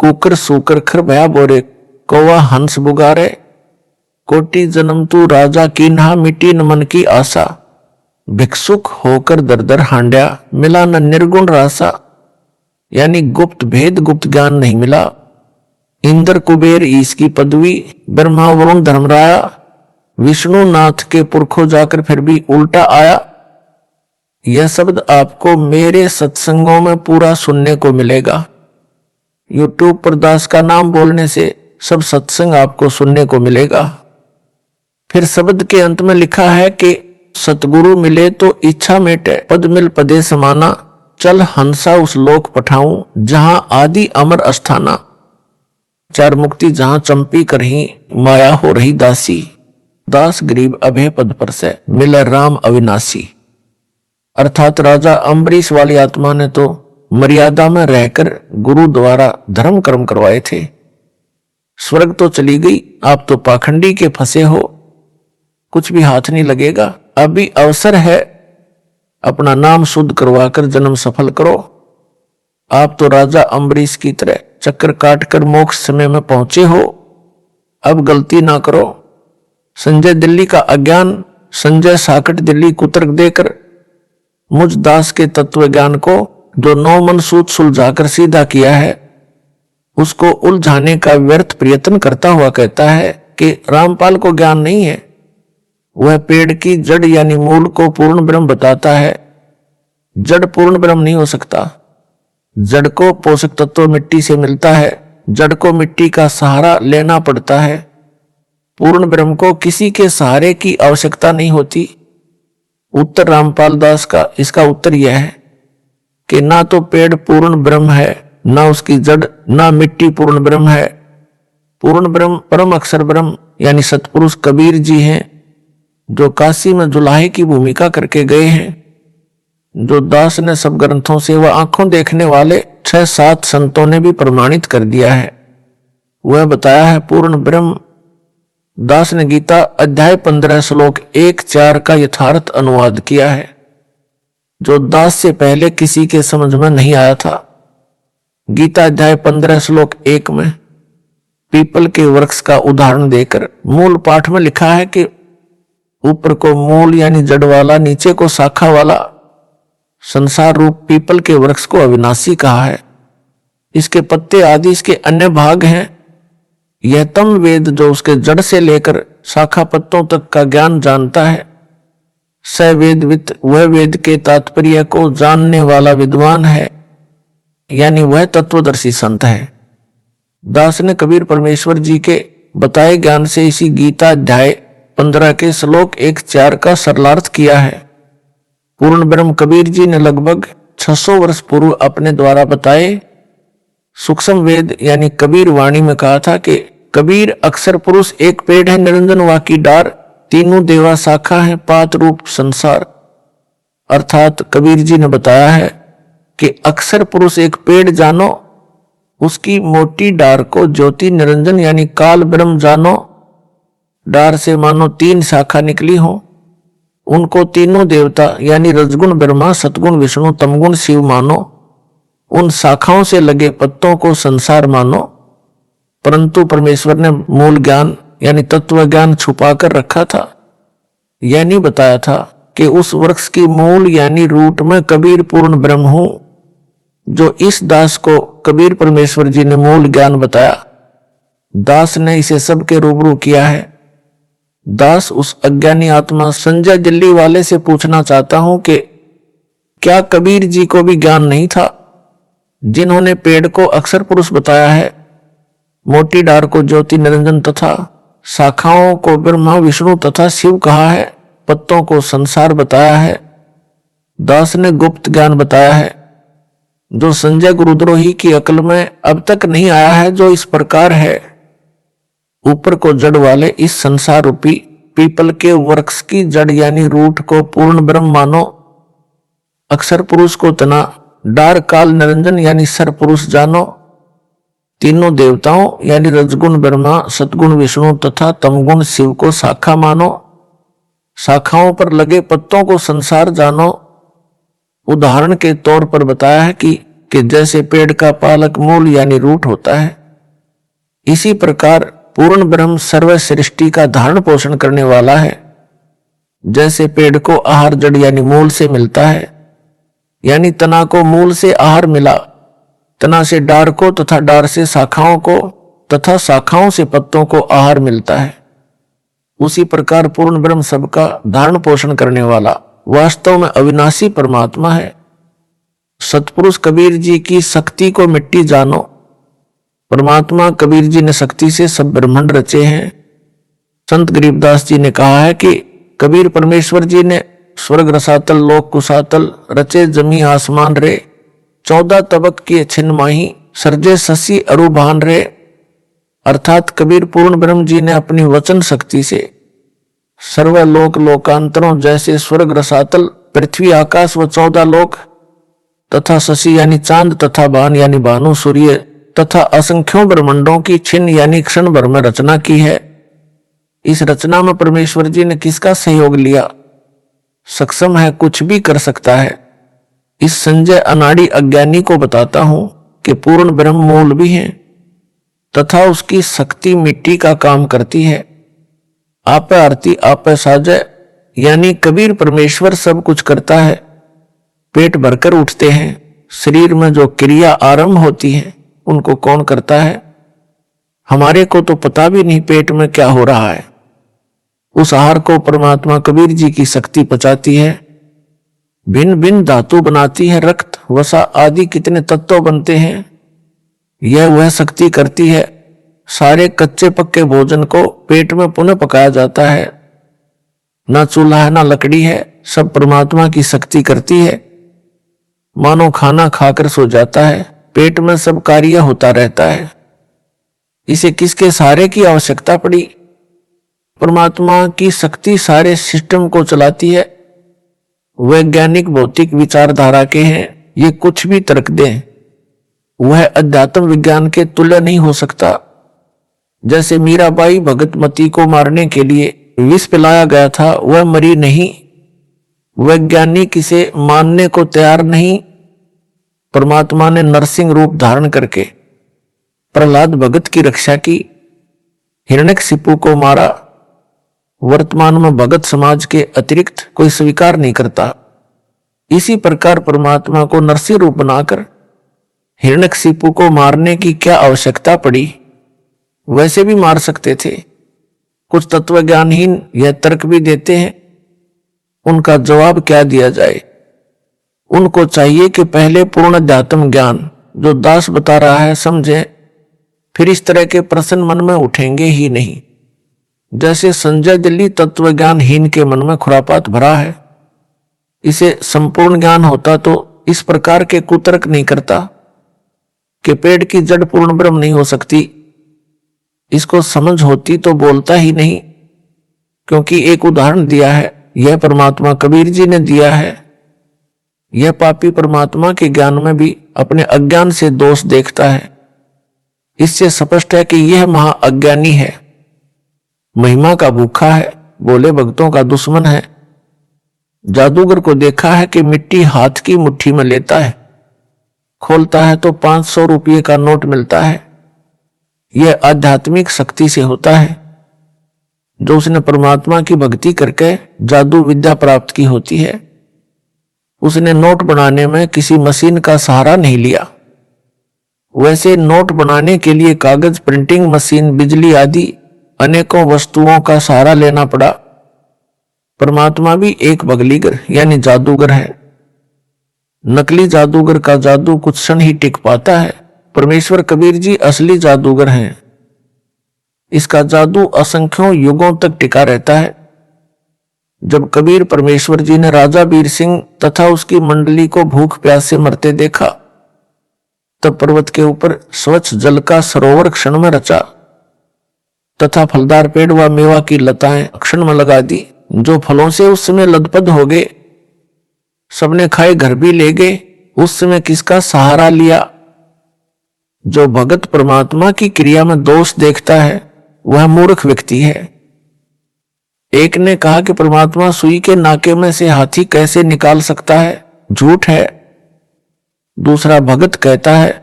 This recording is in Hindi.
कुकर सूकर खर भया बोरे, कौवा हंस बुगारे, कोटि जन्म तू राजा कीन्हा मिट्टी न मन की आशा, भिक्षुक होकर दर दर हांड्या मिला न निर्गुण रासा। यानी गुप्त भेद गुप्त ज्ञान नहीं मिला। इंद्र कुबेर ईश की पदवी, ब्रह्मा वरुण धर्मराया, विष्णु नाथ के पुरखों जाकर फिर भी उल्टा आया। यह शब्द आपको मेरे सत्संगों में पूरा सुनने को मिलेगा। यूट्यूब पर दास का नाम बोलने से सब सत्संग आपको सुनने को मिलेगा। फिर शब्द के अंत में लिखा है कि सतगुरु मिले तो इच्छा मेटे, पद मिल पदे समाना, चल हंसा उस लोक पठाऊं जहां आदि अमर अस्थाना। चार मुक्ति जहां चंपी करही माया हो रही दासी, दास गरीब अभय पद पर से मिले राम अविनाशी। अर्थात राजा अम्बरीश वाली आत्मा ने तो मर्यादा में रहकर गुरु द्वारा धर्म कर्म करवाए थे। स्वर्ग तो चली गई, आप तो पाखंडी के फंसे हो, कुछ भी हाथ नहीं लगेगा। अभी अवसर है, अपना नाम शुद्ध करवाकर जन्म सफल करो। आप तो राजा अम्बरीश की तरह चक्कर काटकर मोक्ष समय में पहुंचे हो, अब गलती ना करो। संजय दिल्ली का अज्ञान संजय साकट दिल्ली कुतर्क देकर मुझ दास के तत्व ज्ञान को जो 9 मन सूत सुलझाकर सीधा किया है, उसको उलझाने का व्यर्थ प्रयत्न करता हुआ कहता है कि रामपाल को ज्ञान नहीं है। वह पेड़ की जड़ यानी मूल को पूर्ण ब्रह्म बताता है। जड़ पूर्ण ब्रह्म नहीं हो सकता। जड़ को पोषक तत्व मिट्टी से मिलता है, जड़ को मिट्टी का सहारा लेना पड़ता है। पूर्ण ब्रह्म को किसी के सहारे की आवश्यकता नहीं होती। उत्तर रामपाल दास का इसका उत्तर यह है कि ना तो पेड़ पूर्ण ब्रह्म है, ना उसकी जड़, ना मिट्टी पूर्ण ब्रह्म है। पूर्ण ब्रह्म परम अक्षर ब्रह्म यानी सतपुरुष कबीर जी हैं, जो काशी में जुलाहे की भूमिका करके गए हैं, जो दास ने सब ग्रंथों से वह आंखों देखने वाले 6-7 संतों ने भी प्रमाणित कर दिया है। वह बताया है पूर्ण ब्रह्म। दास ने गीता अध्याय 15 श्लोक 1-4 का यथार्थ अनुवाद किया है, जो दास से पहले किसी के समझ में नहीं आया था। गीता अध्याय 15 श्लोक 1 में पीपल के वृक्ष का उदाहरण देकर मूल पाठ में लिखा है कि ऊपर को मूल यानी जड़ वाला, नीचे को शाखा वाला संसार रूप पीपल के वृक्ष को अविनाशी कहा है। इसके पत्ते आदि इसके अन्य भाग हैं। यह तम वेद जो उसके जड़ से लेकर शाखा पत्तों तक का ज्ञान जानता है, स वेदवित, वह वेद के तात्पर्य को जानने वाला विद्वान है, यानी वह तत्वदर्शी संत है। दास ने कबीर परमेश्वर जी के बताए ज्ञान से इसी गीता अध्याय 15 के श्लोक 1-4 का सरलार्थ किया है। पूर्ण ब्रह्म कबीर जी ने लगभग 600 वर्ष पूर्व अपने द्वारा बताए सूक्ष्म वेद यानी कबीर वाणी में कहा था कि कबीर अक्षर पुरुष एक पेड़ है, निरंजन वाकी डार, तीनों देवा शाखा है, पात रूप संसार। अर्थात कबीर जी ने बताया है कि अक्षर पुरुष एक पेड़ जानो, उसकी मोटी डार को ज्योति निरंजन यानी काल ब्रह्म जानो। डार से मानो 3 शाखा निकली हो, उनको तीनों देवता यानी रजगुण ब्रह्मा, सतगुण विष्णु, तमगुण शिव मानो। उन शाखाओं से लगे पत्तों को संसार मानो। परंतु परमेश्वर ने मूल ज्ञान यानी तत्व ज्ञान छुपा कर रखा था। यह नहीं बताया था कि उस वृक्ष की मूल यानी रूट में कबीर पूर्ण ब्रह्म हूं, जो इस दास को कबीर परमेश्वर जी ने मूल ज्ञान बताया। दास ने इसे सबके रूबरू किया है। दास उस अज्ञानी आत्मा संजय दिल्ली वाले से पूछना चाहता हूं कि क्या कबीर जी को भी ज्ञान नहीं था, जिन्होंने पेड़ को अक्षर पुरुष बताया है, मोटी डार को ज्योति निरंजन तथा शाखाओं को ब्रह्मा विष्णु तथा शिव कहा है, पत्तों को संसार बताया है। दास ने गुप्त ज्ञान बताया है जो संजय गुरुद्रोही की अकल में अब तक नहीं आया है, जो इस प्रकार है। ऊपर को जड़ वाले इस संसार रूपी पीपल के वृक्ष की जड़ यानी रूट को पूर्ण ब्रह्म मानो। अक्षर पुरुष को तना, डार काल निरंजन यानी सर पुरुष जानो। तीनों देवताओं यानी रजगुण ब्रह्मा, सतगुण विष्णु तथा तमगुण शिव को शाखा मानो। शाखाओं पर लगे पत्तों को संसार जानो। उदाहरण के तौर पर बताया है कि कि जैसे पेड़ का पालक मूल यानी रूट होता है, इसी प्रकार पूर्ण ब्रह्म सर्व सृष्टि का धारण पोषण करने वाला है। जैसे पेड़ को आहार जड़ यानी मूल से मिलता है, यानी तना को मूल से आहार मिला, तना से डार को तथा डार से शाखाओं को तथा शाखाओं से पत्तों को आहार मिलता है, उसी प्रकार पूर्ण ब्रह्म सबका धारण पोषण करने वाला वास्तव में अविनाशी परमात्मा है। सतपुरुष कबीर जी की शक्ति को मिट्टी जानो। परमात्मा कबीर जी ने शक्ति से सब ब्रह्मांड रचे हैं। संत गरीबदास जी ने कहा है कि कबीर परमेश्वर जी ने स्वर्ग रसातल लोक कुसातल रचे जमी आसमान रे, 14 तबक किए छिन्न माही सर्जे ससी अरुभान रे। अर्थात कबीर पूर्ण ब्रह्म जी ने अपनी वचन शक्ति से सर्वलोक लोकांतरों जैसे स्वर्ग रसातल पृथ्वी आकाश व 14 लोक तथा शशि यानी चांद तथा बान यानी भानु सूर्य तथा असंख्यों ब्रह्मांडों की छिन्न यानी क्षण भर में रचना की है। इस रचना में परमेश्वर जी ने किसका सहयोग लिया? सक्षम है, कुछ भी कर सकता है। इस संजय अनाड़ी अज्ञानी को बताता हूं कि पूर्ण ब्रह्म मूल भी है तथा उसकी शक्ति मिट्टी का काम करती है। आप आरती आप साजय यानी कबीर परमेश्वर सब कुछ करता है। पेट भरकर उठते हैं, शरीर में जो क्रिया आरंभ होती है उनको कौन करता है? हमारे को तो पता भी नहीं पेट में क्या हो रहा है। उस आहार को परमात्मा कबीर जी की शक्ति पचाती है, भिन्न भिन्न धातु बनाती है, रक्त वसा आदि कितने तत्व बनते हैं, यह वह शक्ति करती है। सारे कच्चे पक्के भोजन को पेट में पुनः पकाया जाता है। ना चूल्हा है ना लकड़ी है, सब परमात्मा की शक्ति करती है। मानो खाना खाकर सो जाता है, पेट में सब कार्य होता रहता है। इसे किसके सहारे की आवश्यकता पड़ी? परमात्मा की शक्ति सारे सिस्टम को चलाती है। वैज्ञानिक भौतिक विचारधारा के हैं, ये कुछ भी तर्क दें, वह अध्यात्म विज्ञान के तुल्य नहीं हो सकता। जैसे मीराबाई भगतमती को मारने के लिए विष पिलाया गया था, वह मरी नहीं। वैज्ञानिक इसे मानने को तैयार नहीं। परमात्मा ने नरसिंह रूप धारण करके प्रहलाद भगत की रक्षा की, हिरण्यकशिपु को मारा। वर्तमान में भगत समाज के अतिरिक्त कोई स्वीकार नहीं करता। इसी प्रकार परमात्मा को नरसिंह रूप बनाकर हिरण्यकशिपु को मारने की क्या आवश्यकता पड़ी? वैसे भी मार सकते थे। कुछ तत्वज्ञानहीन यह तर्क भी देते हैं, उनका जवाब क्या दिया जाए? उनको चाहिए कि पहले पूर्ण अध्यात्म ज्ञान जो दास बता रहा है समझे, फिर इस तरह के प्रश्न मन में उठेंगे ही नहीं। जैसे संजय दिल्ली तत्वज्ञानहीन के मन में खुरापात भरा है, इसे संपूर्ण ज्ञान होता तो इस प्रकार के कुतर्क नहीं करता कि पेड़ की जड़ पूर्ण ब्रह्म नहीं हो सकती। इसको समझ होती तो बोलता ही नहीं, क्योंकि एक उदाहरण दिया है, यह परमात्मा कबीर जी ने दिया है। यह पापी परमात्मा के ज्ञान में भी अपने अज्ञान से दोष देखता है। इससे स्पष्ट है कि यह महा अज्ञानी है, महिमा का भूखा है, बोले भक्तों का दुश्मन है। जादूगर को देखा है कि मिट्टी हाथ की मुट्ठी में लेता है, खोलता है तो 500 रुपये का नोट मिलता है। यह आध्यात्मिक शक्ति से होता है जो उसने परमात्मा की भक्ति करके जादू विद्या प्राप्त की होती है। उसने नोट बनाने में किसी मशीन का सहारा नहीं लिया। वैसे नोट बनाने के लिए कागज, प्रिंटिंग मशीन, बिजली आदि अनेकों वस्तुओं का सहारा लेना पड़ा। परमात्मा भी एक बगलीगर यानी जादूगर है। नकली जादूगर का जादू कुछ क्षण ही टिक पाता है। परमेश्वर कबीर जी असली जादूगर हैं। इसका जादू असंख्यों युगों तक टिका रहता है। जब कबीर परमेश्वर जी ने राजा वीर सिंह तथा उसकी मंडली को भूख प्यास से मरते देखा, तब पर्वत के ऊपर स्वच्छ जल का सरोवर क्षण में रचा तथा फलदार पेड़ व मेवा की लताएं क्षण में लगा दी। जो फलों से उस समय लदपद हो गए, सबने खाए, घर भी ले गए। उस समय किसका सहारा लिया? जो भगत परमात्मा की क्रिया में दोष देखता है वह मूर्ख व्यक्ति है। एक ने कहा कि परमात्मा सुई के नाके में से हाथी कैसे निकाल सकता है? झूठ है। दूसरा भगत कहता है,